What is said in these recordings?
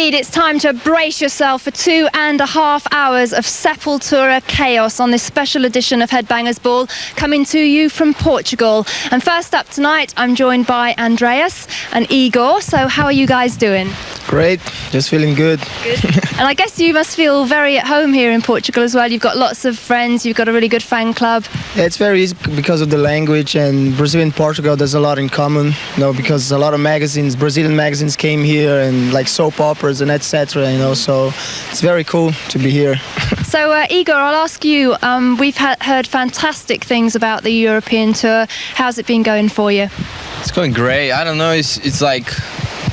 indeed, it's time to brace yourself for 2.5 hours of Sepultura chaos on this special edition of Headbangers Ball, coming to you from Portugal. And first up tonight, I'm joined by Andreas and Igor. So how are you guys doing? Great, just feeling good. Good. And I guess you must feel very at home here in Portugal as well. You've got lots of friends, you've got a really good fan club. Yeah, it's very easy because of the language, and Brazil and Portugal, there's a lot in common, because a lot of magazines, Brazilian magazines came here, and like soap operas and etc. So it's very cool to be here. So Igor, I'll ask you, we've heard fantastic things about the European tour. How's it been going for you? It's going great. I don't know, it's like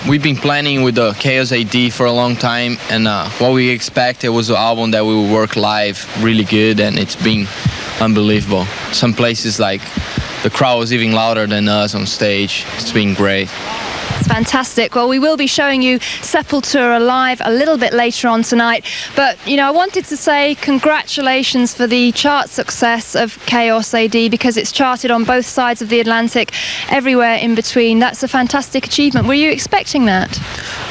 we've been planning with the Chaos AD for a long time, and what we expected was an album that we would work live really good, and it's been unbelievable. Some places like the crowd was even louder than us on stage. It's been great. It's fantastic. Well, we will be showing you Sepultura live a little bit later on tonight. But, I wanted to say congratulations for the chart success of Chaos AD, because it's charted on both sides of the Atlantic, everywhere in between. That's a fantastic achievement. Were you expecting that?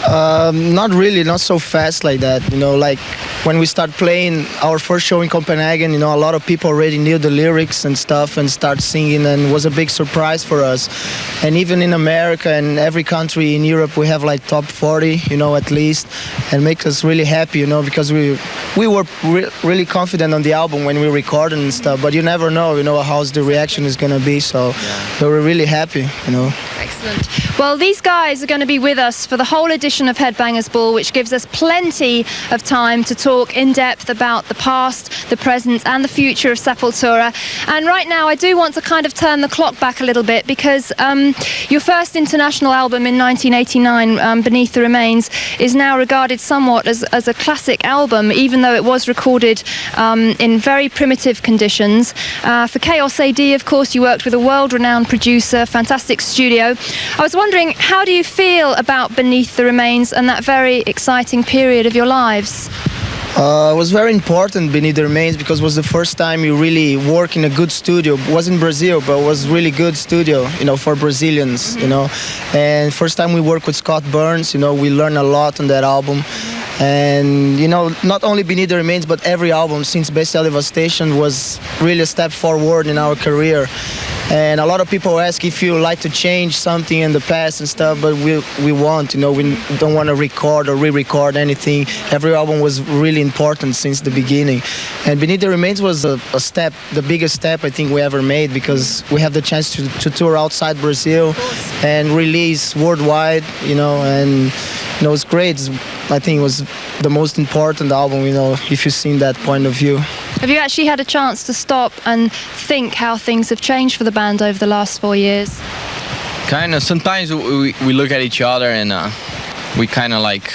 Not really, not so fast like that. Like when we start playing our first show in Copenhagen, a lot of people already knew the lyrics and stuff and start singing, and it was a big surprise for us. And even in America and every country in Europe, we have like top 40, at least, and make us really happy, because we were really confident on the album when we recorded and stuff, but you never know, how's the reaction is going to be, so we were really happy, Excellent. Well, these guys are going to be with us for the whole edition of Headbangers Ball, which gives us plenty of time to talk in depth about the past, the present and the future of Sepultura. And right now I do want to kind of turn the clock back a little bit, because your first international album in 1989, Beneath the Remains, is now regarded somewhat as a classic album, even though it was recorded in very primitive conditions. For Chaos AD, of course, you worked with a world-renowned producer, fantastic studio. I was wondering, how do you feel about Beneath the Remains and that very exciting period of your lives? It was very important, Beneath the Remains, because it was the first time you really work in a good studio. It was in Brazil, but it was really good studio, for Brazilians, And first time we worked with Scott Burns, we learned a lot on that album. And, not only Beneath the Remains, but every album since Bestial Devastation was really a step forward in our career. And a lot of people ask if you like to change something in the past and stuff, but we want, we don't want to record or re-record anything. Every album was really important since the beginning. And Beneath the Remains was a step, the biggest step I think we ever made, because we have the chance to tour outside Brazil and release worldwide, and it's great. I think it was the most important album, if you've seen that point of view. Have you actually had a chance to stop and think how things have changed for the band over the last 4 years? Kind of. Sometimes we look at each other and we kind of like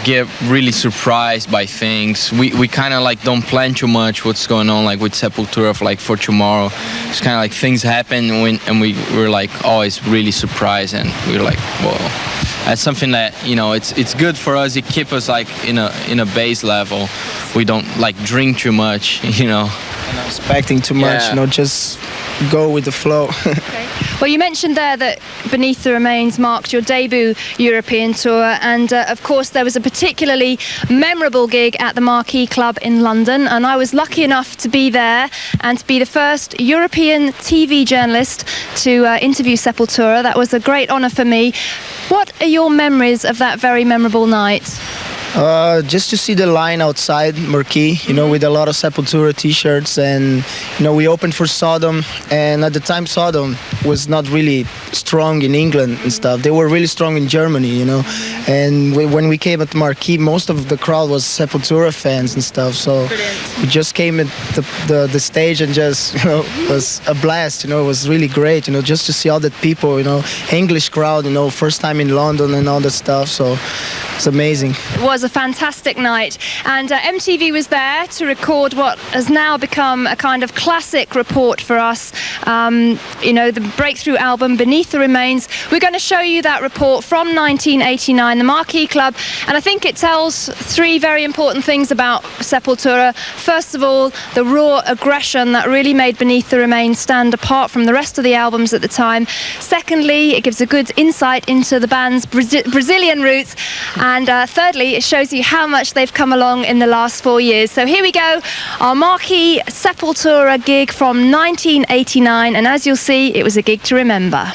get really surprised by things. We kind of like don't plan too much what's going on, like with Sepultura for tomorrow. It's kind of like things happen and we're like always really surprised, and we're like, whoa. That's something that, it's good for us. It keeps us like in a base level. We don't like drink too much, Not expecting too much, just go with the flow. Okay. Well, you mentioned there that Beneath the Remains marked your debut European tour, and of course there was a particularly memorable gig at the Marquee Club in London, and I was lucky enough to be there and to be the first European TV journalist to interview Sepultura. That was a great honour for me. What are your memories of that very memorable night? Just to see the line outside Marquee, with a lot of Sepultura t-shirts, and we opened for Sodom, and at the time Sodom was not really strong in England and stuff. They were really strong in Germany, and when we came at Marquee, most of the crowd was Sepultura fans and stuff, so we just came at the stage and just, it was a blast, it was really great, just to see all the people, English crowd, first time in London and all that stuff, so it's amazing. It was a fantastic night, and MTV was there to record what has now become a kind of classic report for us. You know, the breakthrough album Beneath the Remains. We're going to show you that report from 1989, the Marquee Club, and I think it tells three very important things about Sepultura. First of all, the raw aggression that really made Beneath the Remains stand apart from the rest of the albums at the time. Secondly, it gives a good insight into the band's Brazilian roots, and thirdly, it shows you how much they've come along in the last 4 years. So here we go, our marquee Sepultura gig from 1989, and as you'll see, it was a gig to remember.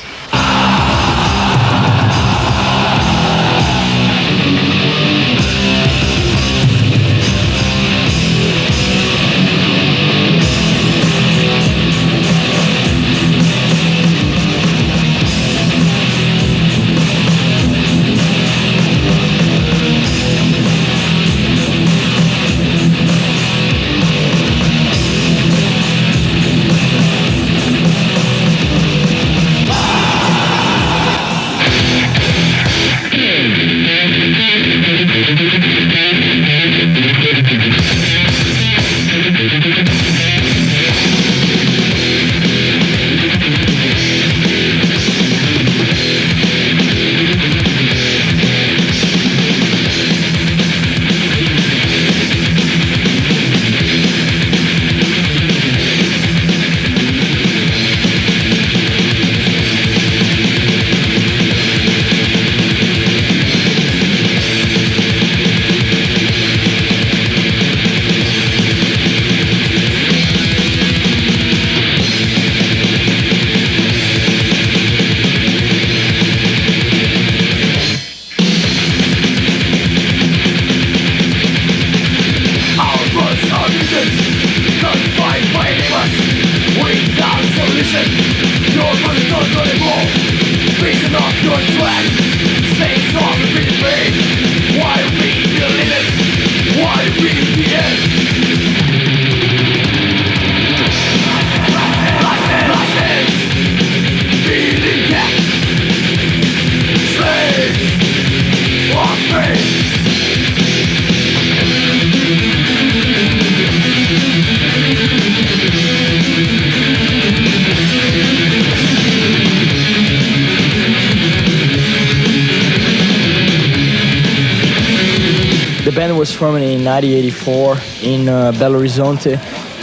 The band was formed in 1984 in Belo Horizonte,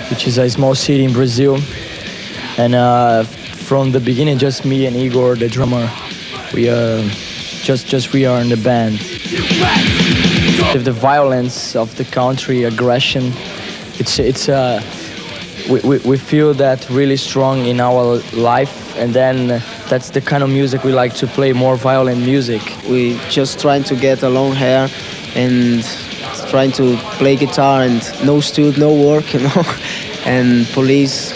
which is a small city in Brazil. And from the beginning, just me and Igor, the drummer, we are in the band. The violence of the country, aggression, we feel that really strong in our life, and then that's the kind of music we like to play, more violent music. We just trying to get a long hair and trying to play guitar, and no studio, no work, you know, and police,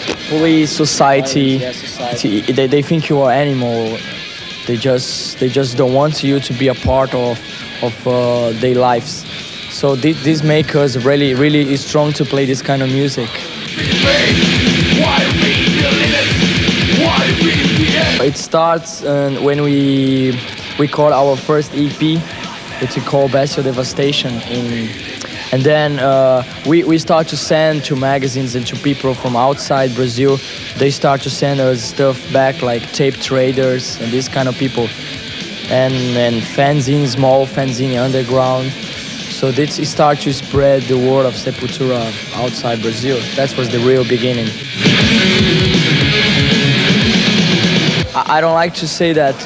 society, society. They think you are animal. They just don't want you to be a part of their lives. So this makes us really strong to play this kind of music. It starts when we record our first EP. It's called Bestial Devastation, and then we start to send to magazines and to people from outside Brazil. They start to send us stuff back, like tape traders and these kind of people, and fanzine, small fanzine underground. So this start to spread the word of Sepultura outside Brazil. That was the real beginning. I don't like to say that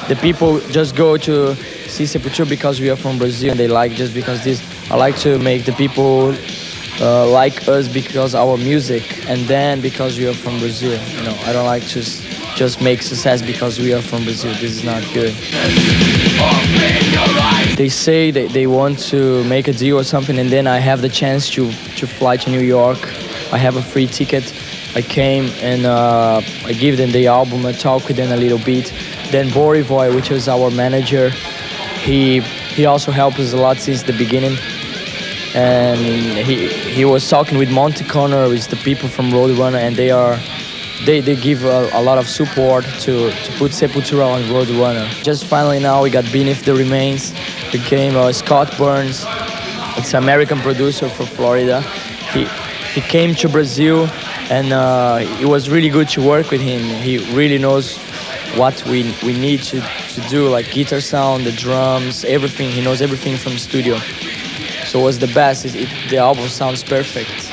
the people just go to see Sepultura because we are from Brazil and they like just because this. I like to make the people like us because our music, and then because we are from Brazil. You know, I don't like to just make success because we are from Brazil. This is not good. They say that they want to make a deal or something, and then I have the chance to fly to New York. I have a free ticket. I came and I give them the album, I talk with them a little bit. Then Borivoy, which is our manager, he also helped us a lot since the beginning. And he was talking with Monte Connor, with the people from Roadrunner, and they give a lot of support to put Sepultura on Roadrunner. Just finally now we got Beneath the Remains, became Scott Burns, It's an American producer from Florida. He came to Brazil, and it was really good to work with him. He really knows what we need to do, like guitar sound, the drums, everything. He knows everything from the studio. So it was the best. The album sounds perfect.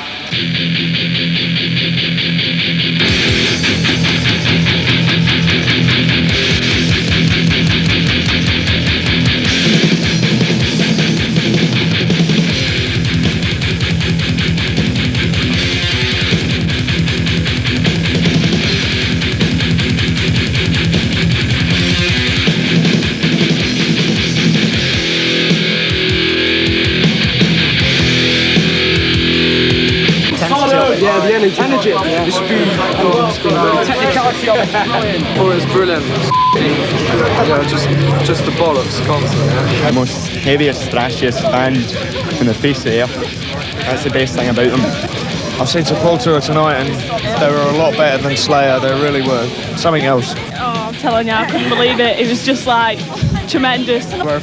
Yeah, the energy, the speed, the technicality of it's brilliant. Oh, it's brilliant. Yeah, just the bollocks constantly. The most heaviest, thrashiest band in the face of the earth. That's the best thing about them. I've seen Sepultura tonight, and they were a lot better than Slayer. They really were something else. Oh, I'm telling you, I couldn't believe it. It was just like tremendous. They were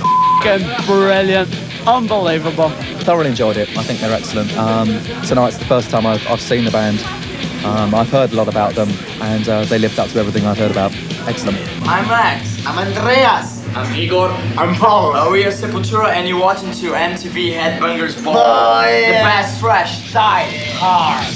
brilliant, unbelievable. Thoroughly enjoyed it. I think they're excellent. Tonight's the first time I've seen the band. I've heard a lot about them, and they lived up to everything I've heard about. Excellent. I'm Max. I'm Andreas. I'm Igor. I'm Paul. We are Sepultura, and you're watching to MTV Headbangers Ball. Oh, yeah. The best thrash, die hard.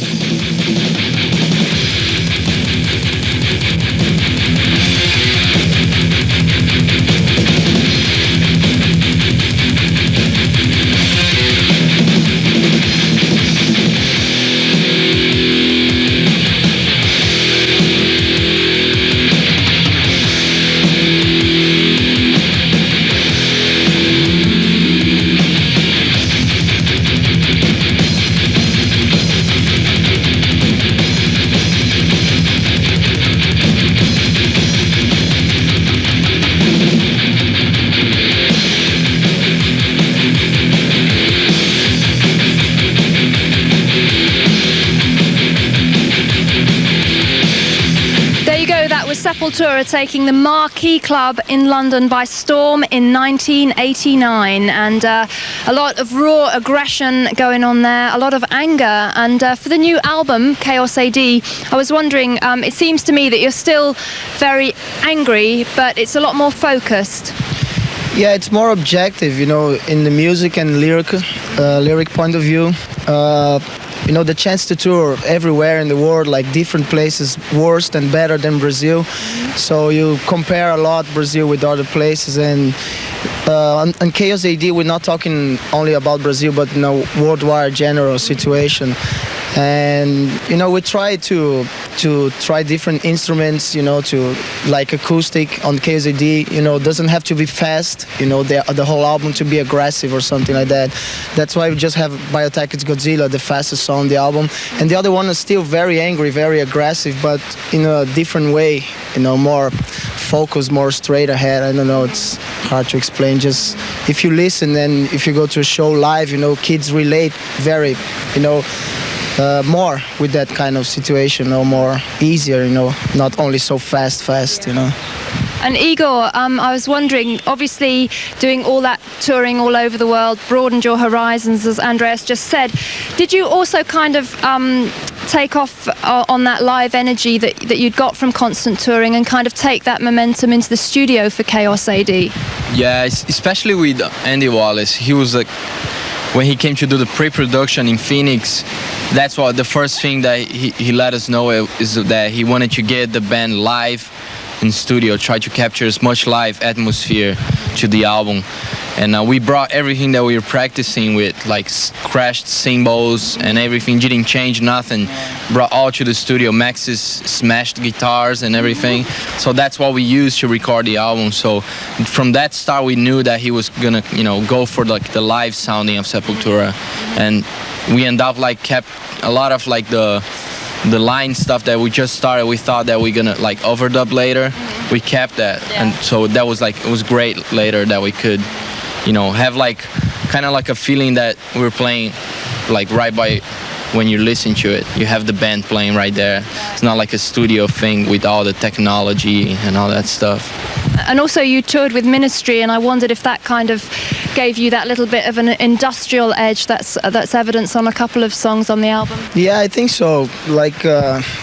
Sepultura taking the Marquee Club in London by storm in 1989, and a lot of raw aggression going on there, a lot of anger. And for the new album Chaos AD, I was wondering, it seems to me that you're still very angry, but it's a lot more focused. Yeah, it's more objective, you know, in the music and lyric point of view. You know, the chance to tour everywhere in the world, like different places, worse and better than Brazil. So you compare a lot Brazil with other places, and on Chaos AD, we're not talking only about Brazil, but you know, worldwide general situation. And you know, we try to try different instruments, you know, to like acoustic on Chaos AD, you know, doesn't have to be fast, you know, the whole album to be aggressive or something like that. That's why we just have Biotech It's Godzilla, the fastest song on the album, and the other one is still very angry, very aggressive, but in a different way, you know, more focused, more straight ahead. I don't know, it's hard to explain. Just if you listen and if you go to a show live, you know, kids relate very, you know, more with that kind of situation, or more easier, you know, not only so fast, you know. And Igor, I was wondering, obviously doing all that touring all over the world broadened your horizons, as Andreas just said. Did you also kind of take off on that live energy that you'd got from constant touring and kind of take that momentum into the studio for Chaos AD? Yeah, especially with Andy Wallace. He was like, when he came to do the pre-production in Phoenix, that's what the first thing that he let us know is that he wanted to get the band live in studio, try to capture as much live atmosphere to the album. And we brought everything that we were practicing with, like crashed cymbals and everything, didn't change nothing, brought all to the studio, Max's smashed guitars and everything. So that's what we used to record the album. So from that start, we knew that he was gonna, you know, go for like the live sounding of Sepultura. And we end up like kept a lot of like the line stuff that we just started. We thought that we're gonna like overdub later. We kept that, and so that was like, it was great later that we could, you know, have like kind of like a feeling that we were playing like right by when you listen to it. You have the band playing right there. It's not like a studio thing with all the technology and all that stuff. And also you toured with Ministry, and I wondered if that kind of gave you that little bit of an industrial edge that's evidence on a couple of songs on the album. Yeah, I think so. Like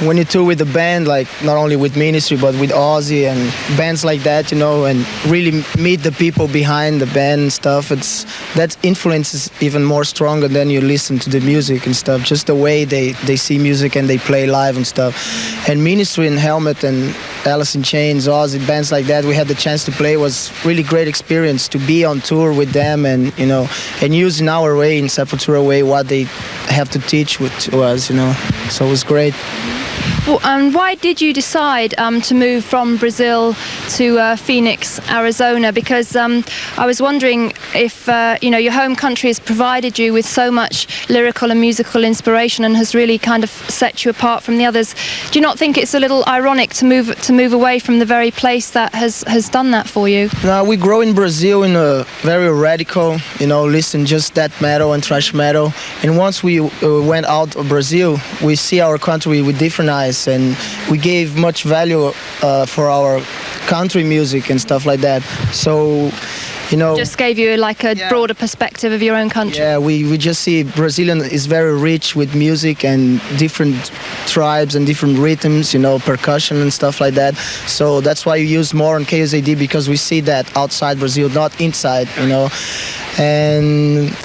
when you tour with the band, like not only with Ministry but with Ozzy and bands like that, you know, and really meet the people behind the band and stuff. That influence is even more stronger than you listen to the music and stuff. Just the way they see music and they play live and stuff. And Ministry and Helmet and Alice in Chains, Ozzy, bands like that, we had the chance to play. It was really great experience to be on tour with them and, you know, and use in our way, in Sepultura way, what they have to teach to us, you know. So it was great. Well, and why did you decide to move from Brazil to Phoenix, Arizona? Because I was wondering if you know, your home country has provided you with so much lyrical and musical inspiration and has really kind of set you apart from the others. Do you not think it's a little ironic to move away from the very place that has done that for you? No, we grow in Brazil in a very radical, you know, listen just that metal and thrash metal. And once we went out of Brazil, we see our country with different eyes. And we gave much value for our country music and stuff like that. So, you know, just gave you like a broader perspective of your own country. Yeah, we just see Brazilian is very rich with music and different tribes and different rhythms, you know, percussion and stuff like that. So that's why you use more on KSAD, because we see that outside Brazil, not inside, you know. And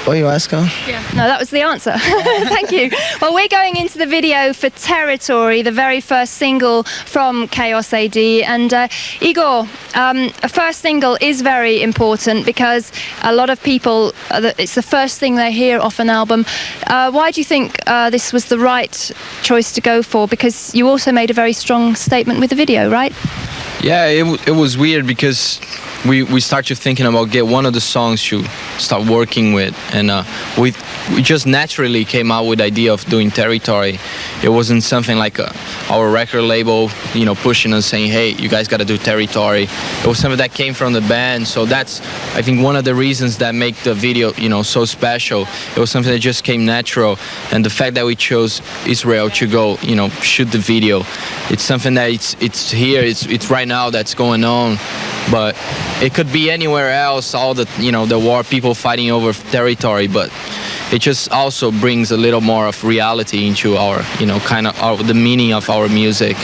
what you ask her? Yeah. No, that was the answer. Thank you. Well, we're going into the video for Territory, the very first single from Chaos AD. And Igor, a first single is very important because a lot of people, it's the first thing they hear off an album. Why do you think this was the right choice to go for? Because you also made a very strong statement with the video, right? Yeah, it was weird because we started thinking about get one of the songs to start working with, and we just naturally came out with the idea of doing Territory. It wasn't something like our record label, you know, pushing us saying, hey, you guys got to do Territory. It was something that came from the band, so that's, I think, one of the reasons that make the video, you know, so special. It was something that just came natural, and the fact that we chose Israel to go, you know, shoot the video, it's something that it's here, it's right now that's going on, but it could be anywhere else, all the, you know, the war, people fighting over territory, but it just also brings a little more of reality into our, you know, kind of the meaning of our music.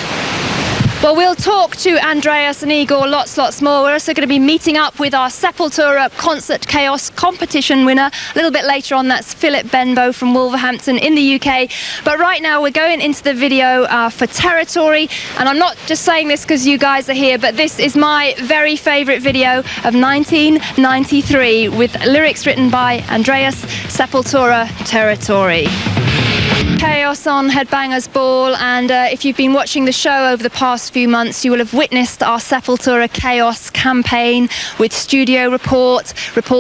Well, we'll talk to Andreas and Igor lots more. We're also going to be meeting up with our Sepultura Concert Chaos competition winner. A little bit later on, that's Philip Benbow from Wolverhampton in the UK. But right now, we're going into the video for Territory. And I'm not just saying this because you guys are here, but this is my very favourite video of 1993 with lyrics written by Andreas, Sepultura, Territory. Chaos on Headbangers Ball, and if you've been watching the show over the past few months, you will have witnessed our Sepultura Chaos campaign with studio report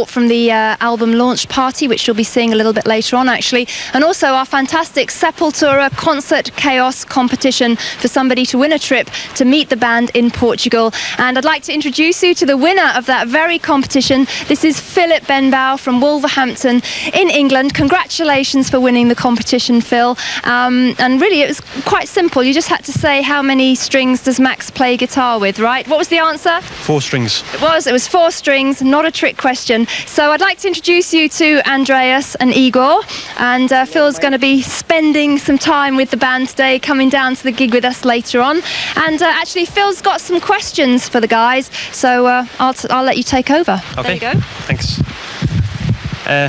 from the album launch party, which you'll be seeing a little bit later on actually, and also our fantastic Sepultura Concert Chaos competition for somebody to win a trip to meet the band in Portugal. And I'd like to introduce you to the winner of that very competition. This is Philip Benbow from Wolverhampton in England. Congratulations for winning the competition, Phil. And really, it was quite simple. You just had to say how many strings does Max play guitar with, right? What was the answer? 4 strings. It was 4 strings, not a trick question. So I'd like to introduce you to Andreas and Igor. And Phil's going to be spending some time with the band today, coming down to the gig with us later on. And actually, Phil's got some questions for the guys. So I'll let you take over. Okay. There you go. Thanks.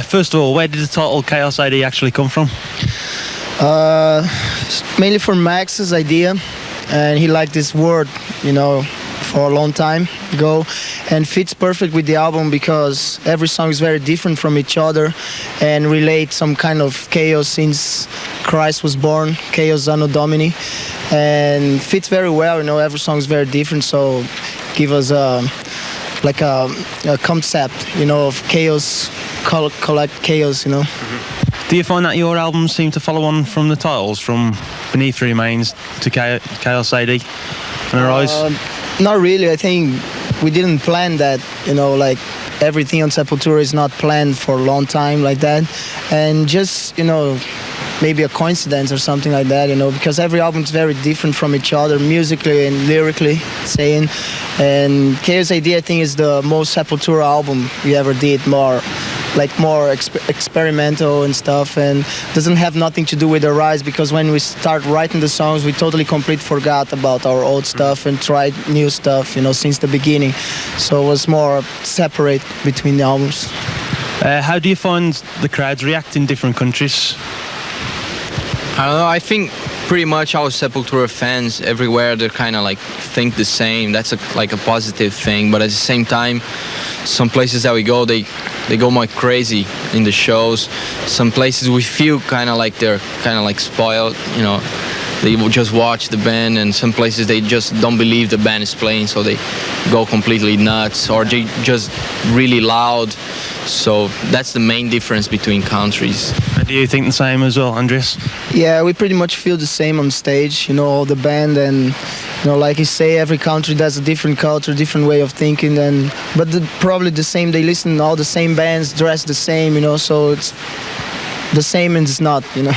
First of all, where did the title Chaos ID actually come from? Mainly from Max's idea, and he liked this word, you know, for a long time ago, and fits perfect with the album because every song is very different from each other and relate some kind of chaos since Christ was born, Chaos Anno Domini, and fits very well, you know, every song is very different, so give us like a concept, you know, of chaos, collect chaos, you know. Do you find that your albums seem to follow on from the titles, from Beneath the Remains to Chaos AD and Arise? Not really. I think we didn't plan that, you know, like everything on Sepultura is not planned for a long time like that. And just, you know, maybe a coincidence or something like that, you know, because every album is very different from each other, musically and lyrically, saying. And Chaos AD, I think, is the most Sepultura album we ever did, more experimental and stuff, and doesn't have nothing to do with the Rise, because when we start writing the songs, we totally completely forgot about our old stuff and tried new stuff, you know, since the beginning. So it was more separate between the albums. How do you find the crowds react in different countries? I don't know. I think pretty much our Sepultura fans everywhere, they kind of like think the same. That's like a positive thing. But at the same time, some places that we go, they go more crazy in the shows. Some places we feel kind of like they're kind of like spoiled, you know. They will just watch the band, and some places they just don't believe the band is playing, so they go completely nuts, or they just really loud. So that's the main difference between countries. Do you think the same as well, Andres? Yeah, we pretty much feel the same on stage, you know, the band, and you know, like you say, every country does a different culture, different way of thinking, and but probably the same. They listen to all the same bands, dress the same, you know, so it's the same and it's not, you know,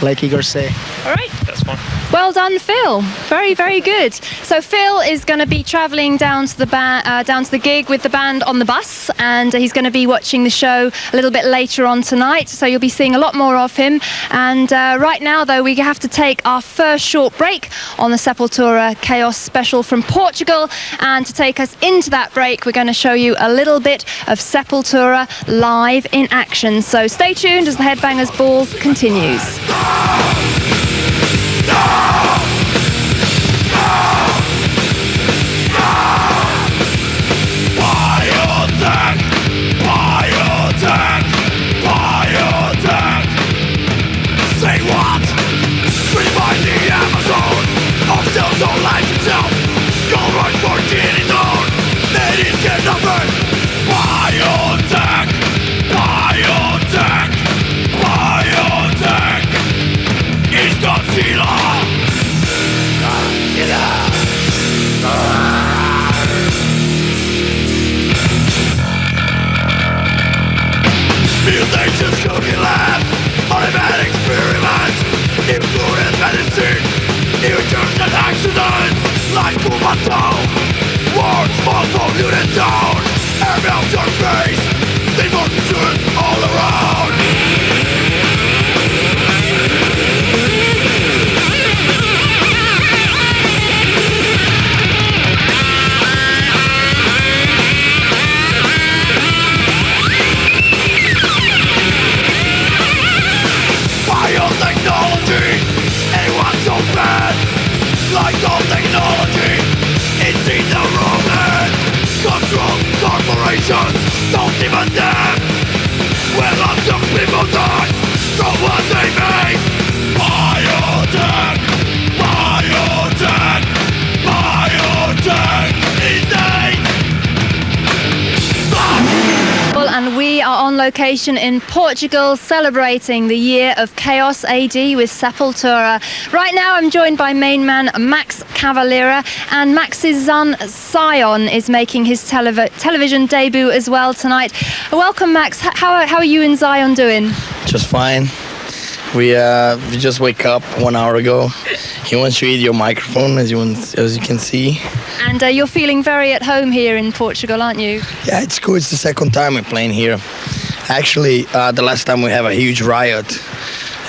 like Igor say. All right. That's fine. Well done, Phil. Very, very good. So Phil is going to be travelling down to the gig with the band on the bus, and he's going to be watching the show a little bit later on tonight. So you'll be seeing a lot more of him. And right now, though, we have to take our first short break on the Sepultura Chaos special from Portugal. And to take us into that break, we're going to show you a little bit of Sepultura live in action. So stay tuned as the Headbangers Ball continues. Say what? Revive the Amazon. Of cells don't like himself. Go right for his own. Ladies get numbered. Biotech. Biotech. Biotech. It's Godzilla. Godzilla. Mutations cooking lab. Automatic experiments. Influence medicine. New germs and accidents. Like Kumato. War, small phone unit down. Air melts your face. They won't do it all around. Biotechnology, anyone so bad? Like all technology, it's in the wrong hand. Control corporations, don't give a damn. Where lots of people die from what they make. Biotech, biotech, biotech is And we are on location in Portugal celebrating the year of Chaos AD with Sepultura. Right now I'm joined by main man Max Cavalera, and Max's son Zion is making his television debut as well tonight. Welcome, Max. How are you and Zion doing? Just fine. We just wake up 1 hour ago. He wants to eat your microphone, as you can see. And you're feeling very at home here in Portugal, aren't you? Yeah, it's cool. It's the second time we're playing here. Actually, the last time we have a huge riot,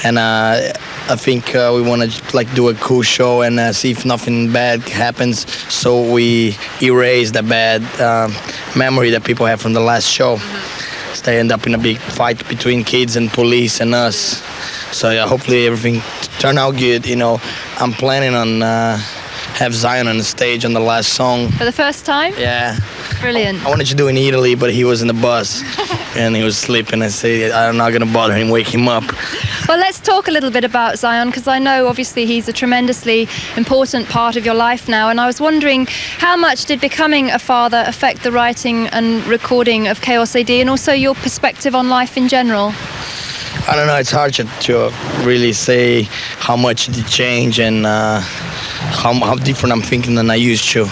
and I think we want to do a cool show and see if nothing bad happens. So we erase the bad memory that people have from the last show. So they end up in a big fight between kids and police and us. So yeah, hopefully everything turn out good. You know, I'm planning on have Zion on the stage on the last song. For the first time? Yeah. Brilliant. I wanted to do it in Italy, but he was in the bus and he was sleeping. I said, I'm not going to bother him, wake him up. Well, let's talk a little bit about Zion, because I know obviously he's a tremendously important part of your life now, and I was wondering, how much did becoming a father affect the writing and recording of Chaos AD, and also your perspective on life in general? I don't know, it's hard to really say how much it changed and how different I'm thinking than I used to.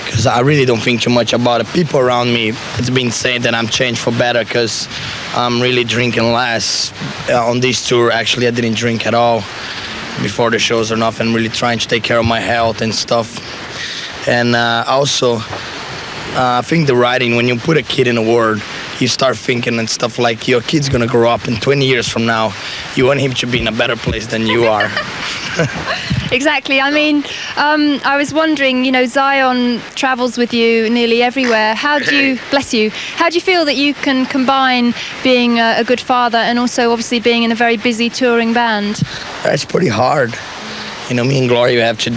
Because I really don't think too much about it. People around me, it's been said that I'm changed for better, because I'm really drinking less. On this tour, actually, I didn't drink at all before the shows or nothing. Really trying to take care of my health and stuff. And also, I think the writing, when you put a kid in the world, you start thinking and stuff like your kid's gonna grow up, and 20 years from now, you want him to be in a better place than you are. Exactly. I mean, I was wondering, you know, Zion travels with you nearly everywhere. How do you, bless you, how do you feel that you can combine being a good father and also obviously being in a very busy touring band? It's pretty hard. You know, me and Gloria have to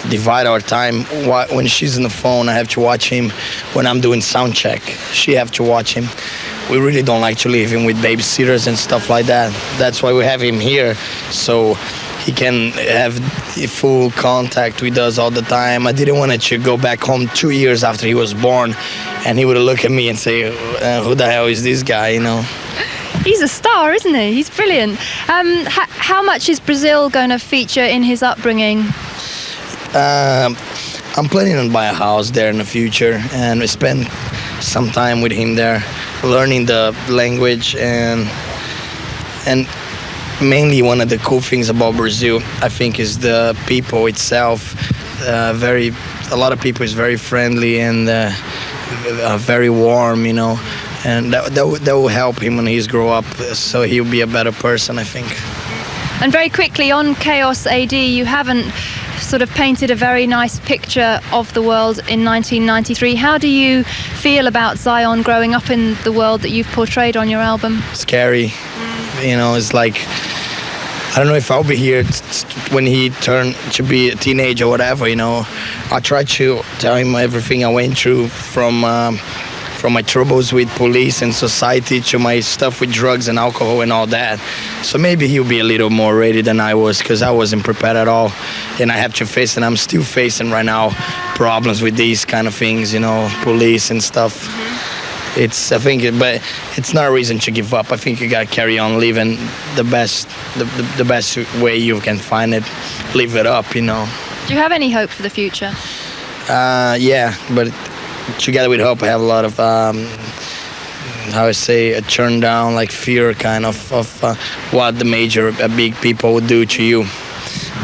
divide our time. When she's on the phone, I have to watch him. When I'm doing sound check, she have to watch him. We really don't like to leave him with babysitters and stuff like that. That's why we have him here, so he can have full contact with us all the time. I didn't want to go back home 2 years after he was born, and he would look at me and say, who the hell is this guy, you know? He's a star, isn't he? He's brilliant. How much is Brazil going to feature in his upbringing? I'm planning on buy a house there in the future, and we spend some time with him there, learning the language, and mainly one of the cool things about Brazil, I think, is the people itself. A lot of people is very friendly and very warm, you know, and that will help him when he's grow up, so he'll be a better person, I think. And very quickly, on Chaos AD, you haven't sort of painted a very nice picture of the world in 1993. How do you feel about Zion growing up in the world that you've portrayed on your album? Scary. You know, it's like, I don't know if I'll be here when he turned to be a teenager or whatever, you know. I try to tell him everything I went through, from my troubles with police and society to my stuff with drugs and alcohol and all that. So maybe he'll be a little more ready than I was, because I wasn't prepared at all. And I have to face, and I'm still facing right now, problems with these kind of things, you know, police and stuff. I think, but it's not a reason to give up. I think you gotta carry on living the best way you can find it. Live it up, you know. Do you have any hope for the future? Yeah, but together with hope, I have a lot of how I say, a turn down, like fear kind of what the major big people will do to you.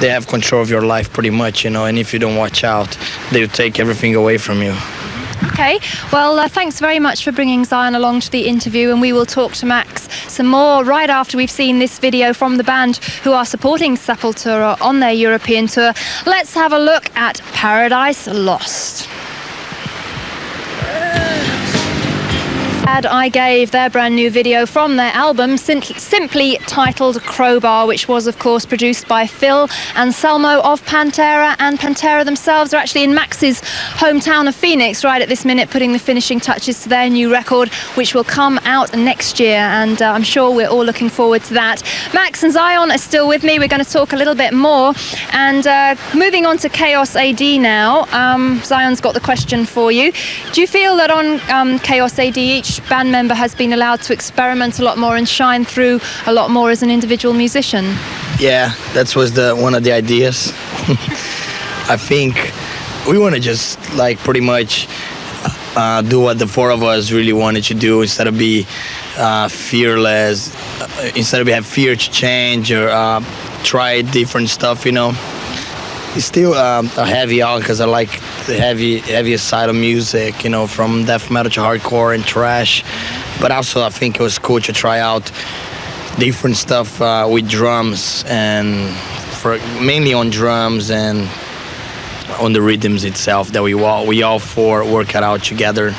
They have control of your life pretty much, you know, and if you don't watch out, they'll take everything away from you. Okay, well, thanks very much for bringing Zion along to the interview, and we will talk to Max some more right after we've seen this video from the band who are supporting Sepultura on their European tour. Let's have a look at Paradise Lost. I gave their brand new video from their album, simply titled Crowbar, which was of course produced by Phil and Selmo of Pantera, and Pantera themselves are actually in Max's hometown of Phoenix right at this minute, putting the finishing touches to their new record, which will come out next year, and I'm sure we're all looking forward to that. Max and Zion are still with me. We're going to talk a little bit more, and moving on to Chaos AD now. Zion's got the question for you. Do you feel that on Chaos AD each band member has been allowed to experiment a lot more and shine through a lot more as an individual musician? Yeah, that was one of the ideas. I think we want to just like pretty much do what the four of us really wanted to do, instead of be fearless, instead of have fear to change or try different stuff, you know. It's still a heavy out, because I like the heavier side of music, you know, from death metal to hardcore and thrash. But also I think it was cool to try out different stuff with drums, and mainly on drums and on the rhythms itself that we all four work it out together.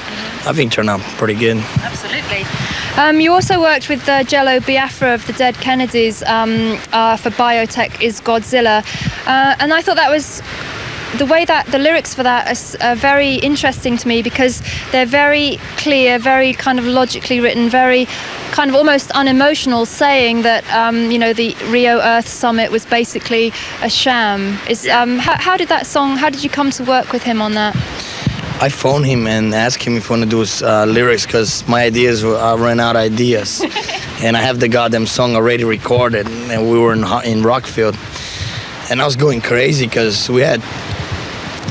I think turned out pretty good. Absolutely. You also worked with Jello Biafra of the Dead Kennedys for Biotech is Godzilla, and I thought that was the way that the lyrics for that are very interesting to me, because they're very clear, very kind of logically written, very kind of almost unemotional, saying that you know, the Rio Earth Summit was basically a sham. How did you come to work with him on that? I phoned him and asked him if he wanted to do his lyrics, because my ideas I ran out of ideas. And I have the goddamn song already recorded, and we were in Rockfield. And I was going crazy, because we had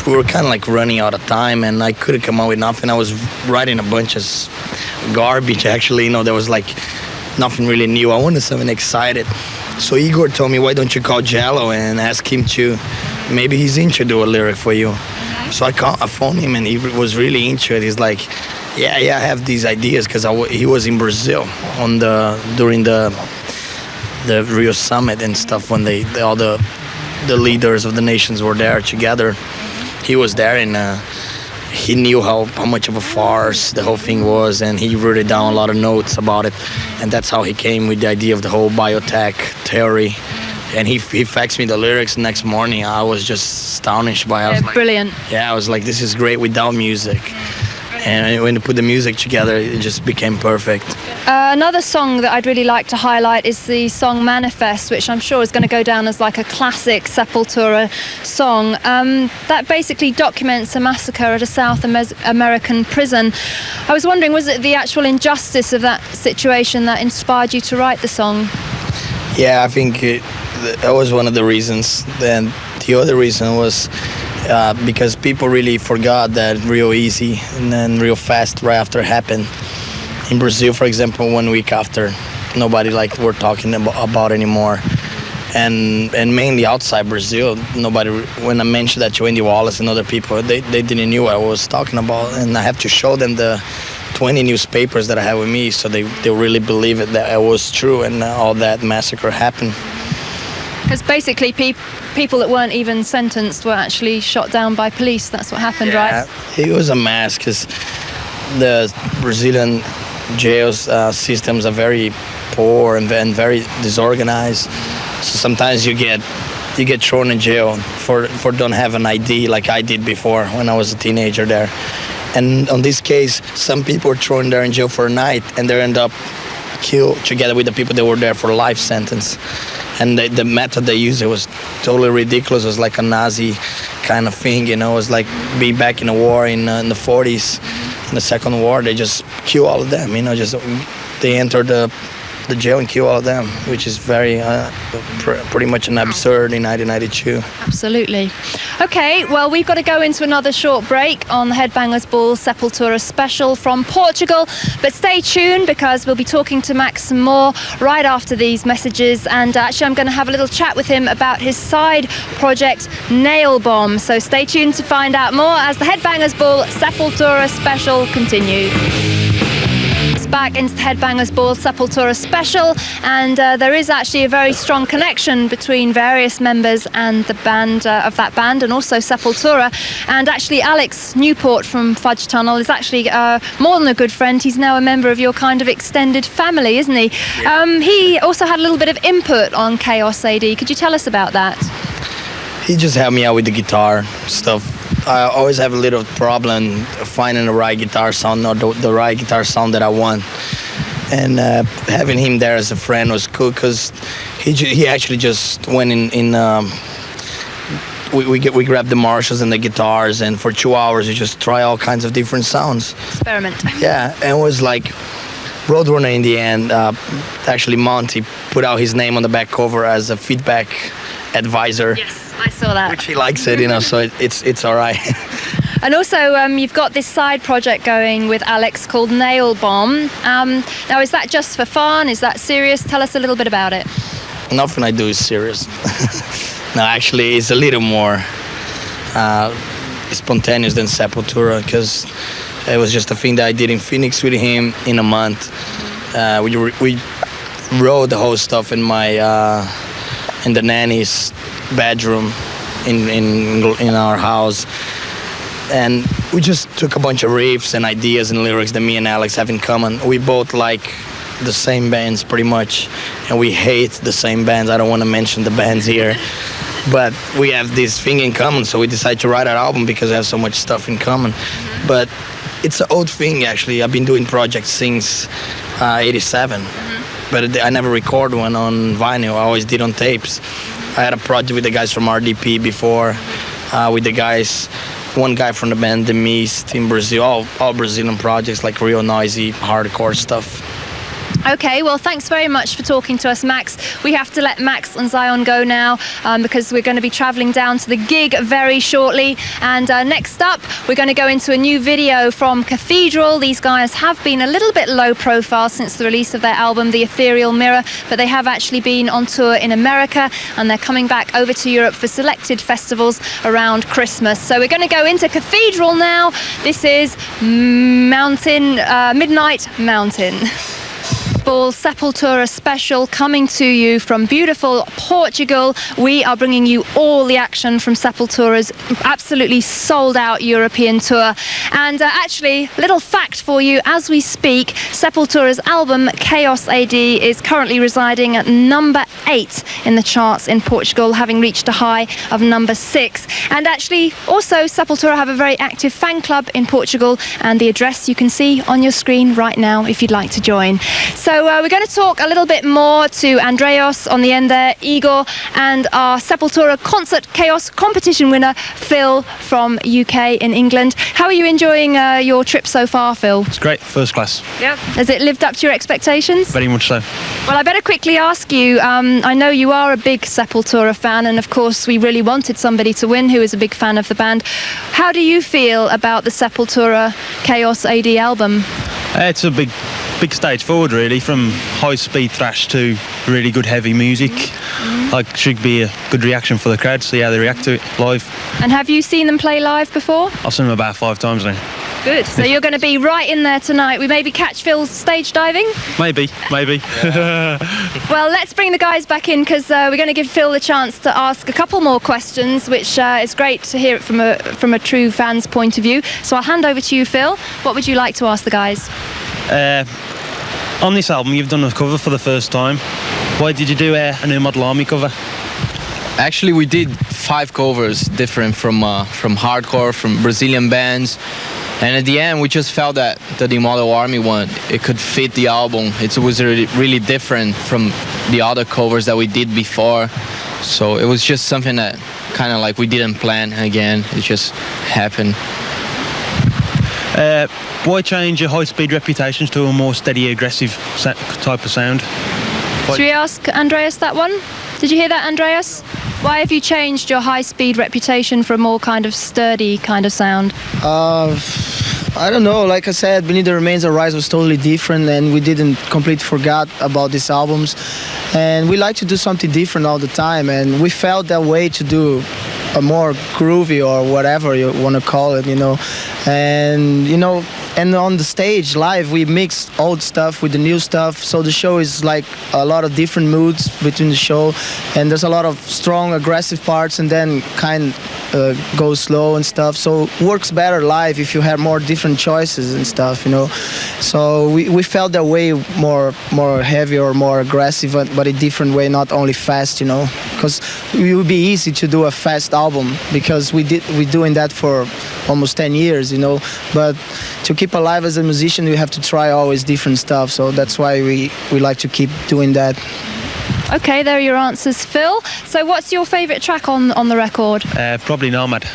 we were kind of like running out of time, and I couldn't come up with nothing. I was writing a bunch of garbage, actually. There was like nothing really new. I wanted something excited. So Igor told me, why don't you call Jello and ask him to, maybe he's into do a lyric for you. So I phoned him, and he was really into it. He's like, yeah, I have these ideas, because he was in Brazil during the Rio Summit and stuff, when all the leaders of the nations were there together. He was there, and he knew how much of a farce the whole thing was, and he wrote down a lot of notes about it, and that's how he came with the idea of the whole biotech theory. And he faxed me the lyrics the next morning. I was just astonished by it. I was like, brilliant. Yeah, I was like, this is great without music. And when you put the music together, it just became perfect. Another song that I'd really like to highlight is the song Manifest, which I'm sure is going to go down as like a classic Sepultura song. That basically documents a massacre at a South American prison. I was wondering, was it the actual injustice of that situation that inspired you to write the song? Yeah, I think that was one of the reasons. Then the other reason was because people really forgot that real easy and then real fast right after it happened. In Brazil, for example, 1 week after, nobody were talking about anymore. And mainly outside Brazil, nobody, when I mentioned that to Andy Wallace and other people, they didn't know what I was talking about. And I have to show them the 20 newspapers that I have with me, so they really believe it, that it was true and all that massacre happened. Because basically people that weren't even sentenced were actually shot down by police. That's what happened, right? It was a mess, because the Brazilian jails systems are very poor and very disorganized. So sometimes you get thrown in jail for don't have an ID, like I did before when I was a teenager there. And on this case, some people were thrown there in jail for a night, and they end up killed together with the people that were there for a life sentence. And the method they used, it was totally ridiculous. It was like a Nazi kind of thing, It was like being back in the war in the 40s, in the Second War. They just kill all of them, they entered the jail and kill all of them, which is very pretty much an absurd in 1992. Absolutely. Okay, well, we've got to go into another short break on the Headbangers Ball Sepultura special from Portugal, but stay tuned, because we'll be talking to Max some more right after these messages, and actually I'm going to have a little chat with him about his side project Nail Bomb. So stay tuned to find out more as the Headbangers Ball Sepultura special continues. Back into the Headbangers Ball Sepultura special, and there is actually a very strong connection between various members and the band of that band, and also Sepultura. And actually Alex Newport from Fudge Tunnel is actually more than a good friend. He's now a member of your kind of extended family, isn't he? Yeah. He also had a little bit of input on Chaos AD. Could you tell us about that? He just helped me out with the guitar stuff. I always have a little problem finding the right guitar sound, or the right guitar sound that I want. And having him there as a friend was cool, because he actually just went in we grabbed the Marshalls and the guitars, and for 2 hours you just try all kinds of different sounds. Experiment. Yeah, and it was like Roadrunner in the end. Actually, Monty put out his name on the back cover as a feedback advisor. Yes. I saw that. Which he likes it, so it's all right. And also, you've got this side project going with Alex called Nail Bomb. Now, is that just for fun? Is that serious? Tell us a little bit about it. Nothing I do is serious. No, actually, it's a little more spontaneous than Sepultura, because it was just a thing that I did in Phoenix with him in a month. We wrote the whole stuff in the nanny's bedroom in our house, and we just took a bunch of riffs and ideas and lyrics that me and Alex have in common. We both like the same bands pretty much, and we hate the same bands. I don't want to mention the bands here, but we have this thing in common, so we decided to write an album because we have so much stuff in common. But it's an old thing, actually. I've been doing projects since 87, but I never recorded one on vinyl. I always did on tapes. I had a project with the guys from RDP before, with the guys, one guy from the band The Mist in Brazil, all Brazilian projects, like real noisy, hardcore stuff. Okay, well, thanks very much for talking to us, Max. We have to let Max and Zion go now because we're going to be travelling down to the gig very shortly. And next up, we're going to go into a new video from Cathedral. These guys have been a little bit low profile since the release of their album, The Ethereal Mirror, but they have actually been on tour in America, and they're coming back over to Europe for selected festivals around Christmas. So we're going to go into Cathedral now. This is Midnight Mountain. Sepultura special coming to you from beautiful Portugal. We are bringing you all the action from Sepultura's absolutely sold out European tour. And actually, little fact for you, as we speak, Sepultura's album Chaos AD is currently residing at number 8 in the charts in Portugal, having reached a high of number 6. And actually, also Sepultura have a very active fan club in Portugal, and the address you can see on your screen right now if you'd like to join. So we're going to talk a little bit more to Andreas on the end there, Igor, and our Sepultura Concert Chaos competition winner, Phil from UK in England. How are you enjoying your trip so far, Phil? It's great, first class. Yeah. Has it lived up to your expectations? Very much so. Well, I better quickly ask you, I know you are a big Sepultura fan, and of course we really wanted somebody to win who is a big fan of the band. How do you feel about the Sepultura Chaos AD album? It's a big stage forward, really, from high-speed thrash to really good heavy music. Like, should be a good reaction for the crowd, see how they react to it live. And have you seen them play live before? I've seen them about 5 times now. Good. So you're going to be right in there tonight. We maybe catch Phil stage diving? Maybe. Well, let's bring the guys back in because we're going to give Phil the chance to ask a couple more questions, which is great to hear it from a true fan's point of view. So I'll hand over to you, Phil. What would you like to ask the guys? On this album, you've done a cover for the first time. Why did you do a New Model Army cover? Actually, we did 5 covers different from hardcore, from Brazilian bands. And at the end, we just felt that the New Model Army one, it could fit the album. It was really different from the other covers that we did before. So it was just something that kind of like we didn't plan again. It just happened. Why change your high-speed reputations to a more steady, aggressive type of sound? Should we ask Andreas that one? Did you hear that, Andreas? Why have you changed your high-speed reputation for a more kind of sturdy kind of sound? I don't know. Like I said, Beneath the Remains of Rise was totally different, and we didn't completely forget about these albums. And we like to do something different all the time, and we felt that way to do a more groovy or whatever you want to call it, and on the stage live we mix old stuff with the new stuff, so the show is like a lot of different moods between the show, and there's a lot of strong aggressive parts and then go slow and stuff, so it works better live if you have more different choices and stuff, so we felt that way more heavy or more aggressive, but a different way, not only fast, because it would be easy to do a fast album because we're doing that for almost 10 years, but to keep alive as a musician you have to try always different stuff, so that's why we like to keep doing that. Okay, there are your answers, Phil. So what's your favourite track on the record? Probably Nomad.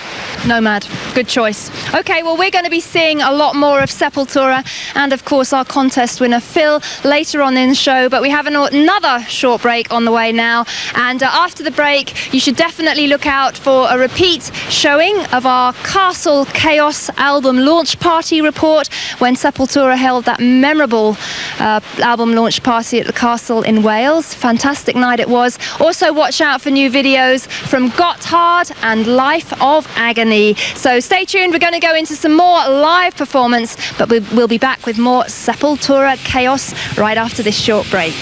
Nomad, good choice. Okay, well, we're going to be seeing a lot more of Sepultura and, of course, our contest winner, Phil, later on in the show. But we have another short break on the way now. And after the break, you should definitely look out for a repeat showing of our Castle Chaos album launch party report when Sepultura held that memorable album launch party at the Castle in Wales. Fantastic night it was. Also, watch out for new videos from Gotthard and Life of Agony. So stay tuned, we're going to go into some more live performance, but we'll be back with more Sepultura Chaos right after this short break.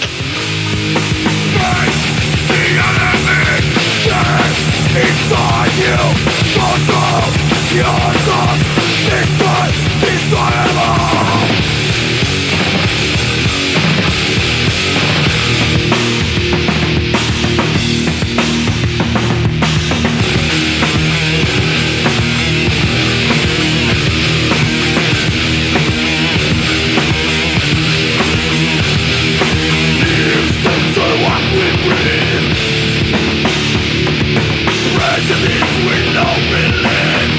We know we live.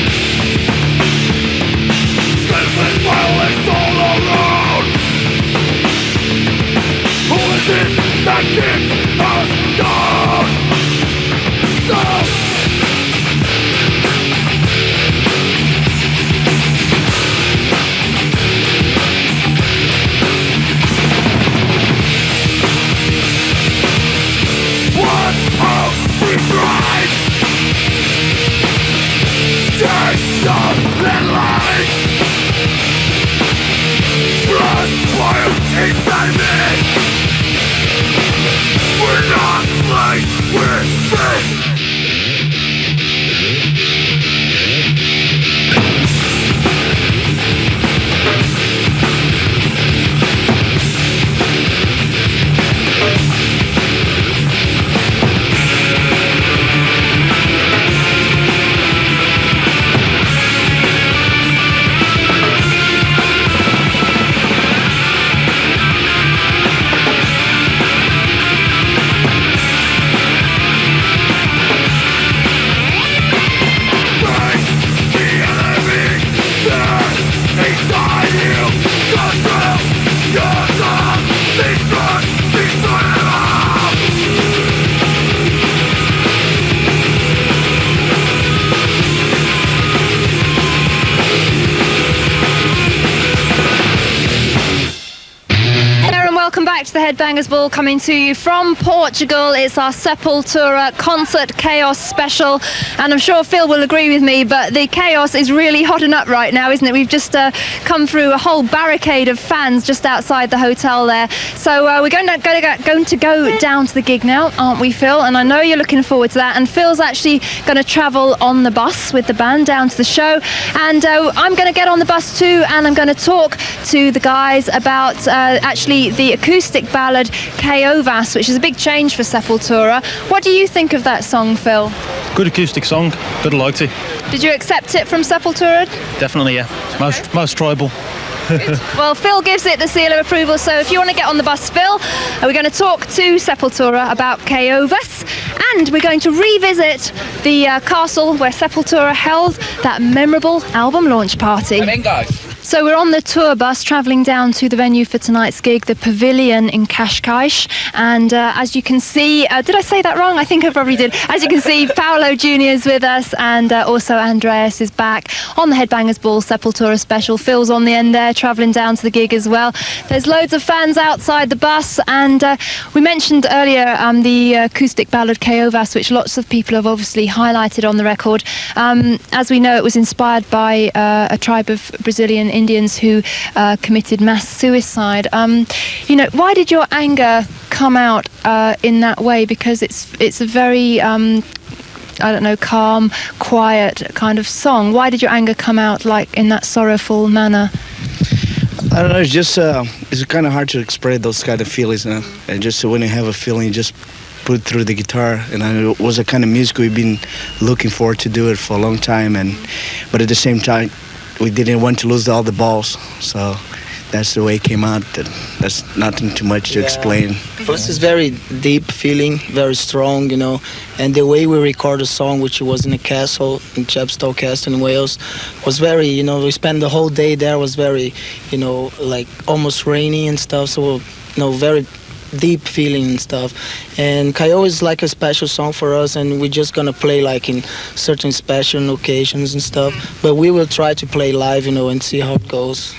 to the Headbangers Ball, coming to you from Portugal. It's our Sepultura Concert Chaos special, and I'm sure Phil will agree with me, but the chaos is really hotting up right now, isn't it? We've just come through a whole barricade of fans just outside the hotel there. So we're going to go down to the gig now, aren't we, Phil? And I know you're looking forward to that. And Phil's actually going to travel on the bus with the band down to the show, and I'm going to get on the bus too, and I'm going to talk to the guys about actually the acoustic ballad KO Vas, which is a big change for Sepultura. What do you think of that song, Phil? Good acoustic song. Good, liked it. Did you accept it from Sepultura? Definitely, yeah. Most tribal. Well, Phil gives it the seal of approval, so if you want to get on the bus, Phil, we're going to talk to Sepultura about KO Vas, and we're going to revisit the castle where Sepultura held that memorable album launch party. So we're on the tour bus travelling down to the venue for tonight's gig, the Pavilhão in Cascais, and as you can see, did I say that wrong? I think I probably did. As you can see, Paolo Jr. is with us, and also Andreas is back on the Headbangers Ball Sepultura special. Phil's on the end there, travelling down to the gig as well. There's loads of fans outside the bus, and we mentioned earlier the acoustic ballad KO Vas, which lots of people have obviously highlighted on the record. As we know, it was inspired by a tribe of Brazilian Indians who committed mass suicide. You know, why did your anger come out in that way? Because it's a very I don't know, calm, quiet kind of song. Why did your anger come out like in that sorrowful manner? I don't know. It's just it's kind of hard to express those kind of feelings, you know? And just when you have a feeling, you just put it through the guitar. And it was a kind of music we've been looking forward to do it for a long time. But at the same time, we didn't want to lose all the balls, so that's the way it came out. That's nothing too much to explain. Plus, it's very deep feeling, very strong, you know. And the way we record a song, which was in a castle, in Chepstow Castle in Wales, was very, you know, we spent the whole day there, was very, you know, like almost rainy and stuff, so, you know, very deep feeling and stuff. And KO is like a special song for us, and we're just gonna play like in certain special occasions and stuff, but we will try to play live, you know, and see how it goes.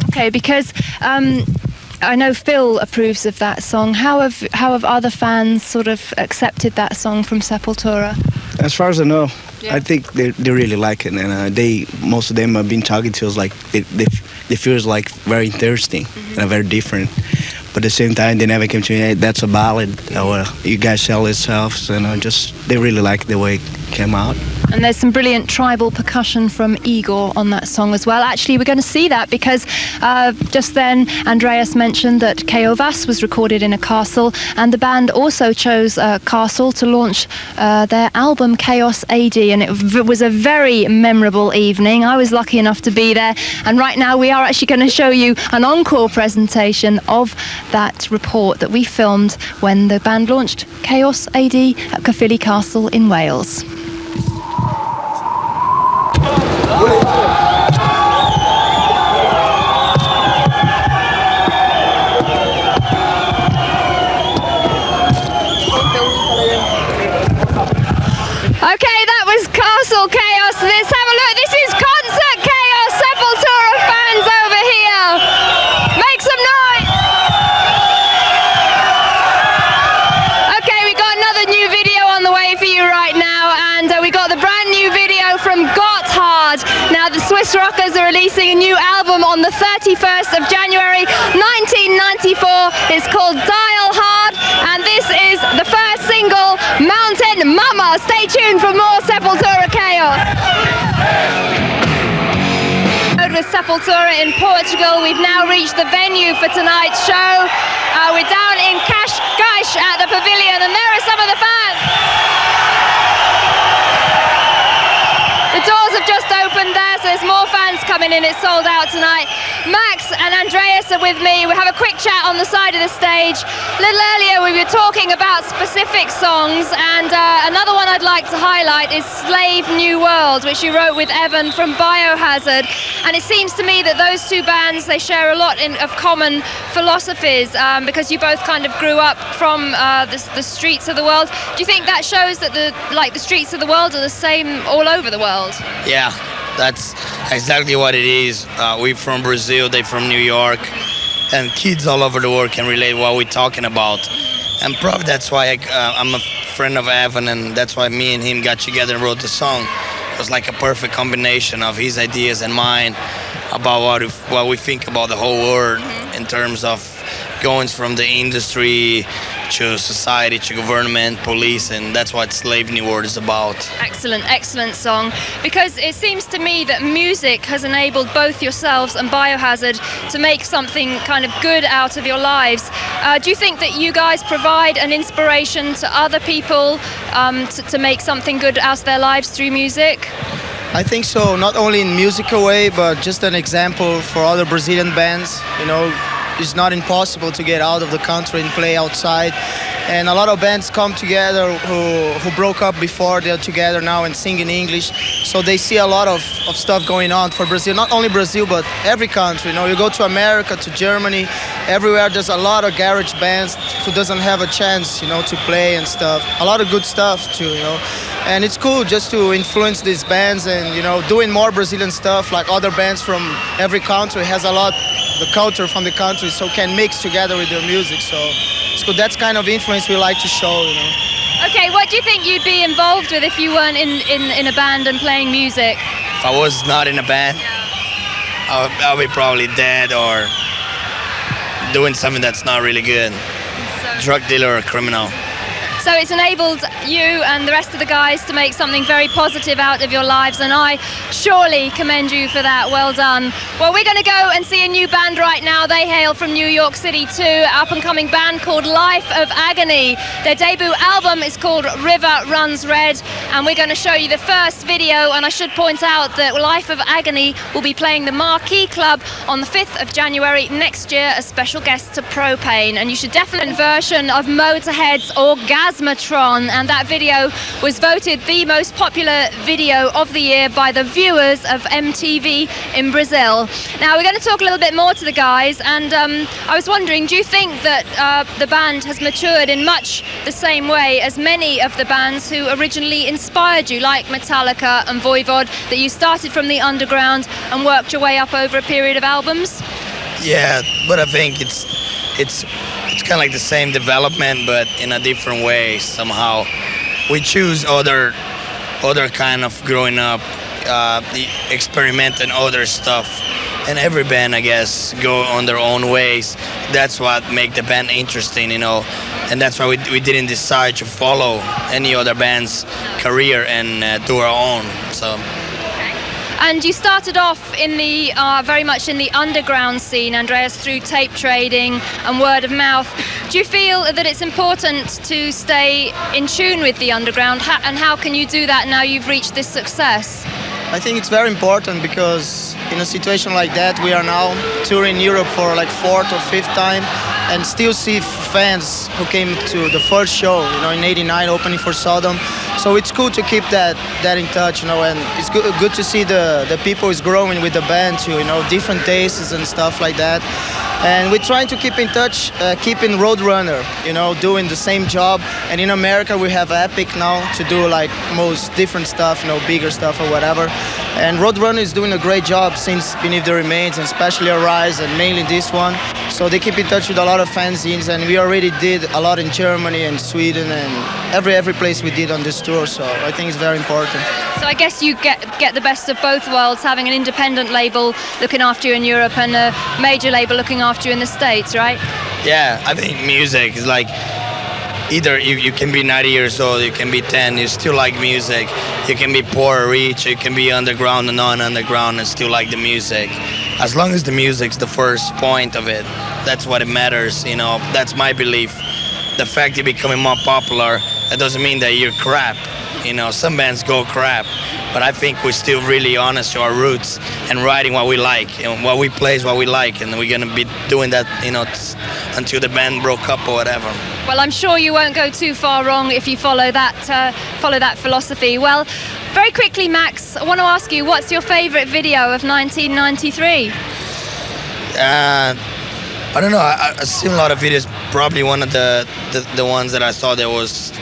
Okay, because I know Phil approves of that song. How have other fans sort of accepted that song from Sepultura? As far as I know, I think they really like it, and most of them have been talking to us like they feel it's like very interesting and very different. But at the same time, they never came to me, hey, that's a ballad, or you guys sell yourselves, and they really like the way it came out. And there's some brilliant tribal percussion from Igor on that song as well. Actually, we're going to see that because just then Andreas mentioned that KO Vas was recorded in a castle, and the band also chose a castle to launch their album Chaos AD, and it was a very memorable evening. I was lucky enough to be there, and right now we are actually going to show you an encore presentation of that report that we filmed when the band launched Chaos AD at Caerphilly Castle in Wales. Okay, that was Castle Chaos. Let's have a look. This is Concert Chaos. Sepultura fans over here. Make some noise. Okay, we got another new video on the way for you right now, and we got the brand new video from Gotthard. Now, the Swiss rockers are releasing a new album on the 31st of January 1994. It's called Dial Hard, and this is the first single, Mountain Mama. Stay tuned for more Sepultura Chaos. With Sepultura in Portugal, we've now reached the venue for tonight's show. We're down in Cascais at the Pavilhão, and there are some of the fans. The doors have just opened there, so there's more fans coming in. It's sold out tonight. Max and Andreas are with me. We have a quick chat on the side of the stage. A little earlier we were talking about specific songs, and another one I'd like to highlight is Slave New World, which you wrote with Evan from Biohazard. And it seems to me that those two bands, they share a lot of common philosophies, because you both kind of grew up from the streets of the world. Do you think that shows that the streets of the world are the same all over the world? Yeah, that's exactly what it is. We're from Brazil, they're from New York, and kids all over the world can relate what we're talking about. And probably that's why I'm a friend of Evan, and that's why me and him got together and wrote the song. It was like a perfect combination of his ideas and mine about what we think about the whole world in terms of going from the industry to society to government, police, and that's what Slave New World is about. Excellent, excellent song. Because it seems to me that music has enabled both yourselves and Biohazard to make something kind of good out of your lives. Do you think that you guys provide an inspiration to other people to make something good out of their lives through music? I think so, not only in musical way, but just an example for other Brazilian bands. You know, it's not impossible to get out of the country and play outside. And a lot of bands come together who broke up before, they're together now and sing in English. So they see a lot of stuff going on for Brazil, not only Brazil, but every country. You know, you go to America, to Germany, everywhere there's a lot of garage bands who doesn't have a chance, you know, to play and stuff. A lot of good stuff too, you know. And it's cool just to influence these bands and, you know, doing more Brazilian stuff like other bands from every country has a lot, the culture from the country, so can mix together with their music. So it's cool. That's kind of influence we like to show, you know. Okay, what do you think you'd be involved with if you weren't in a band and playing music? If I was not in a band, I'll be probably dead or doing something that's not really good. Drug dealer or criminal. So it's enabled you and the rest of the guys to make something very positive out of your lives, and I surely commend you for that. Well done. Well, we're going to go and see a new band right now. They hail from New York City too, up-and-coming band called Life of Agony. Their debut album is called River Runs Red, and we're going to show you the first video. And I should point out that Life of Agony will be playing the Marquee Club on the 5th of January next year as special guests to Propane, and you should definitely version of Motorhead's Orgasmatron, and that video was voted the most popular video of the year by the viewers of MTV in Brazil. Now we're going to talk a little bit more to the guys, and I was wondering, do you think that the band has matured in much the same way as many of the bands who originally inspired you, like Metallica and Voivod, that you started from the underground and worked your way up over a period of albums? Yeah, but I think it's kind of like the same development, but in a different way somehow. We choose other kind of growing up, the experimenting other stuff, and every band, I guess, go on their own ways. That's what make the band interesting, you know, and that's why we didn't decide to follow any other band's career and do our own. So. And you started off in the very much in the underground scene, Andreas, through tape trading and word of mouth. Do you feel that it's important to stay in tune with the underground, and how can you do that now you've reached this success? I think it's very important because in a situation like that, we are now touring Europe for like 4th or 5th time and still see fans who came to the first show, you know, in '89 opening for Sodom. So it's cool to keep that in touch, you know, and it's good to see the people is growing with the band too, you know, different tastes and stuff like that. And we're trying to keep in touch, keeping Roadrunner, you know, doing the same job. And in America, we have Epic now to do like most different stuff, you know, bigger stuff or whatever. And Roadrunner is doing a great job since Beneath the Remains, and especially Arise, and mainly this one. So they keep in touch with a lot of fanzines, and we already did a lot in Germany and Sweden and every place we did on this tour. So I think it's very important. So I guess you get the best of both worlds, having an independent label looking after you in Europe and a major label looking after you in the States, right? Yeah, I think music is like, either you can be 90 years old, you can be 10, you still like music. You can be poor or rich, you can be underground or non-underground and still like the music. As long as the music's the first point of it, that's what it matters, you know, that's my belief. The fact you're becoming more popular, that doesn't mean that you're crap. You know, some bands go crap, but I think we're still really honest to our roots and writing what we like, and what we play is what we like, and we're gonna be doing that, you know, until the band broke up or whatever. Well, I'm sure you won't go too far wrong if you follow that philosophy. Well, very quickly, Max, I want to ask you, what's your favourite video of 1993? I don't know. I've seen a lot of videos. Probably one of the ones that I saw that was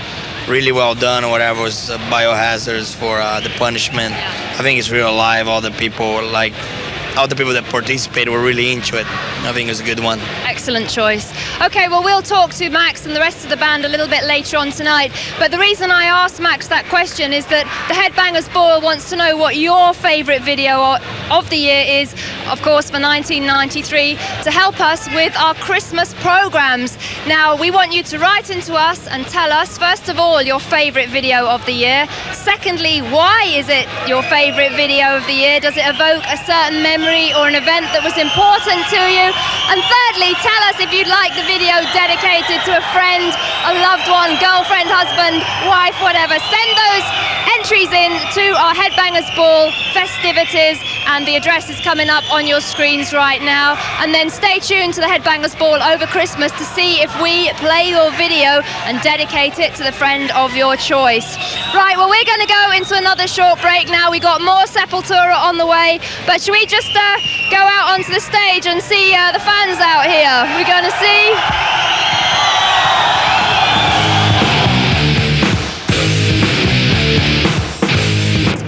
really well done or whatever was Biohazards for The Punishment. I think it's real live. All the people that participated were really into it. I think it's a good one. Excellent choice. Okay, well, we'll talk to Max and the rest of the band a little bit later on tonight. But the reason I asked Max that question is that the Headbangers Ball wants to know what your favourite video of the year is, of course, for 1993, to help us with our Christmas programmes. Now, we want you to write into us and tell us, first of all, your favourite video of the year. Secondly, why is it your favourite video of the year? Does it evoke a certain memory or an event that was important to you? And thirdly, tell us if you'd like the video dedicated to a friend, a loved one, girlfriend, husband, wife, whatever. Send those entries in to our Headbangers Ball festivities, and the address is coming up on your screens right now. And then stay tuned to the Headbangers Ball over Christmas to see if we play your video and dedicate it to the friend of your choice. Right, well, we're going to go into another short break now. We got more Sepultura on the way, but should we just go out onto the stage and see the fans out here? We're going to see...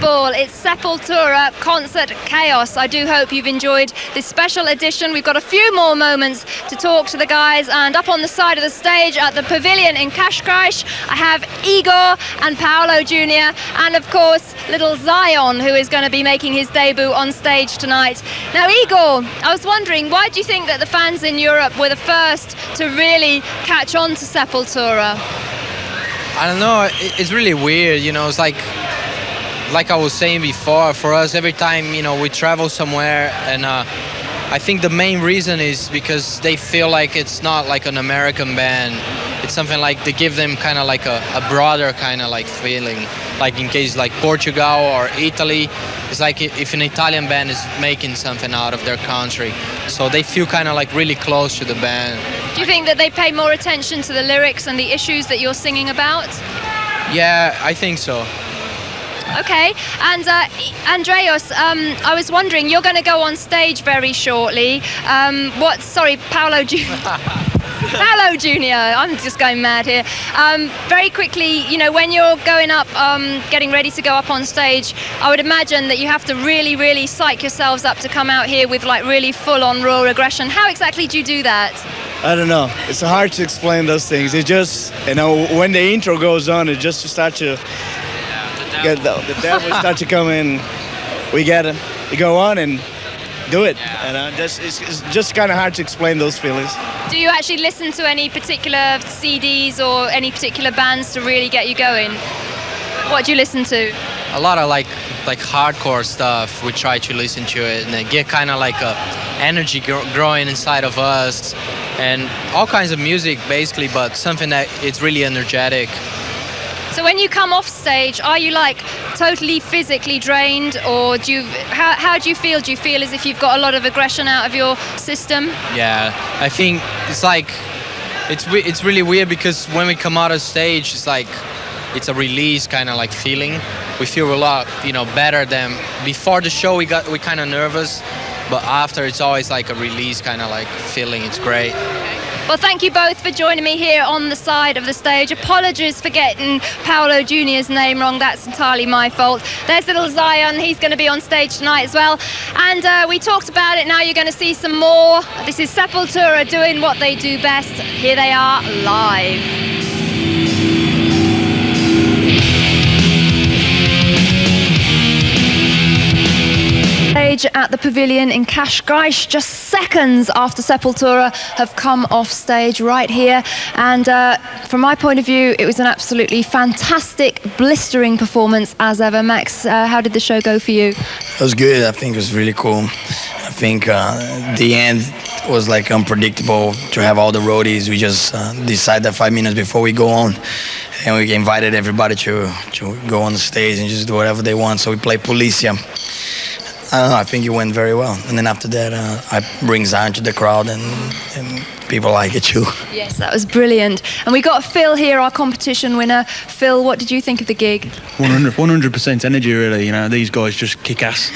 Ball. It's Sepultura Concert Chaos. I do hope you've enjoyed this special edition. We've got a few more moments to talk to the guys, and up on the side of the stage at the Pavilhão in Cascais, I have Igor and Paolo Jr. and of course little Zion, who is going to be making his debut on stage tonight. Now, Igor, I was wondering, why do you think that the fans in Europe were the first to really catch on to Sepultura? I don't know, it's really weird, you know. It's like I was saying before, for us, every time, you know, we travel somewhere, and I think the main reason is because they feel like it's not like an American band. It's something like they give them kind of like a broader kind of like feeling. Like in case like Portugal or Italy, it's like if an Italian band is making something out of their country. So they feel kind of like really close to the band. Do you think that they pay more attention to the lyrics and the issues that you're singing about? Yeah, I think so. Okay, and Andreas, I was wondering, you're going to go on stage very shortly. Paolo Jr. Paolo Jr. I'm just going mad here. Very quickly, you know, when you're going up, getting ready to go up on stage, I would imagine that you have to really, really psych yourselves up to come out here with like really full-on raw aggression. How exactly do you do that? I don't know. It's hard to explain those things. It just, you know, when the intro goes on, it just starts to... the devil start to come in. We go on and do it. And it's just kind of hard to explain those feelings. Do you actually listen to any particular CDs or any particular bands to really get you going? What do you listen to? A lot of like hardcore stuff. We try to listen to it and get kind of like a energy growing inside of us, and all kinds of music basically, but something that it's really energetic. So when you come off stage, are you like totally physically drained, or how do you feel? Do you feel as if you've got a lot of aggression out of your system? Yeah, I think it's like it's really weird, because when we come out of stage, it's like it's a release kind of like feeling. We feel a lot, you know, better than before the show. We kind of nervous, but after it's always like a release kind of like feeling. It's great. Well, thank you both for joining me here on the side of the stage. Apologies for getting Paolo Jr.'s name wrong. That's entirely my fault. There's little Zion. He's going to be on stage tonight as well. And we talked about it. Now you're going to see some more. This is Sepultura doing what they do best. Here they are live. At the Pavilhão in Cascais, just seconds after Sepultura have come off stage right here, and from my point of view, it was an absolutely fantastic, blistering performance as ever. Max, how did the show go for you? It was good. I think it was really cool. I think the end was like unpredictable to have all the roadies. We just decided 5 minutes before we go on, and we invited everybody to go on the stage and just do whatever they want. So we played Policia. I don't know, I think it went very well. And then after that, I bring Zion to the crowd, and people like it too. Yes, that was brilliant. And we got Phil here, our competition winner. Phil, what did you think of the gig? 100% energy, really. You know, these guys just kick ass.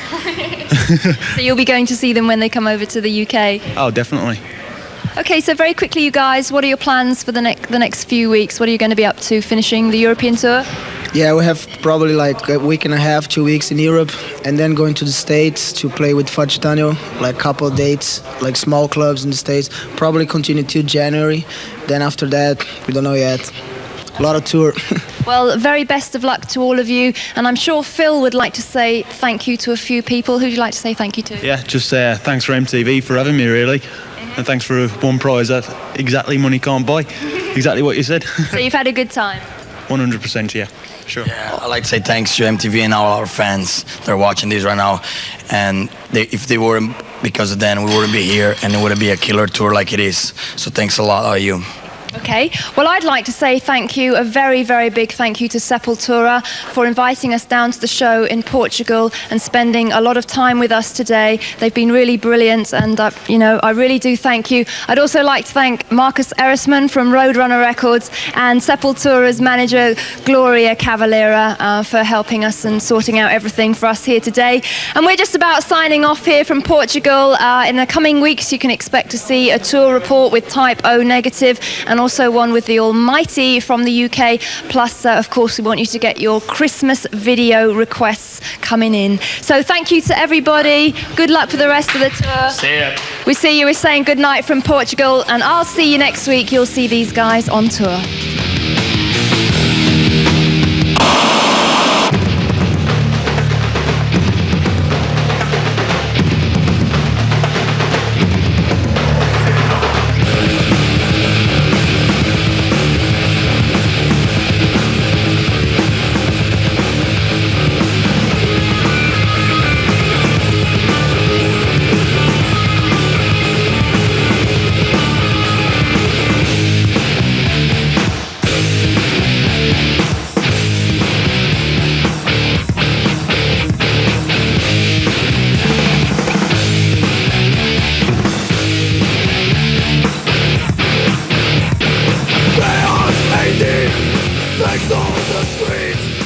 So you'll be going to see them when they come over to the UK? Oh, definitely. Okay, so very quickly, you guys, what are your plans for the next few weeks? What are you going to be up to, finishing the European tour? Yeah, we have probably like a week and a half, 2 weeks in Europe, and then going to the States to play with Fudge Daniel, like couple dates, like small clubs in the States. Probably continue till January. Then after that, we don't know yet. A lot of tour. Well, very best of luck to all of you, and I'm sure Phil would like to say thank you to a few people. Who would you like to say thank you to? Yeah, just thanks for MTV for having me, really. And thanks for one prize that exactly money can't buy. Exactly what you said. So you've had a good time? 100%, yeah. Sure. Yeah, I'd like to say thanks to MTV and all our fans that are watching this right now. And if they weren't because of them, we wouldn't be here, and it wouldn't be a killer tour like it is. So thanks a lot, all of you. Okay, well, I'd like to say thank you, a very, very big thank you to Sepultura for inviting us down to the show in Portugal and spending a lot of time with us today. They've been really brilliant, and I really do thank you. I'd also like to thank Marcus Erisman from Roadrunner Records and Sepultura's manager Gloria Cavalera for helping us and sorting out everything for us here today. And we're just about signing off here from Portugal. In the coming weeks, you can expect to see a tour report with Type O Negative, and also one with the Almighty from the UK. Plus, of course, we want you to get your Christmas video requests coming in. So thank you to everybody. Good luck for the rest of the tour. See ya. We see you. We're saying good night from Portugal, and I'll see you next week. You'll see these guys on tour. Chaos 18, legs on the streets.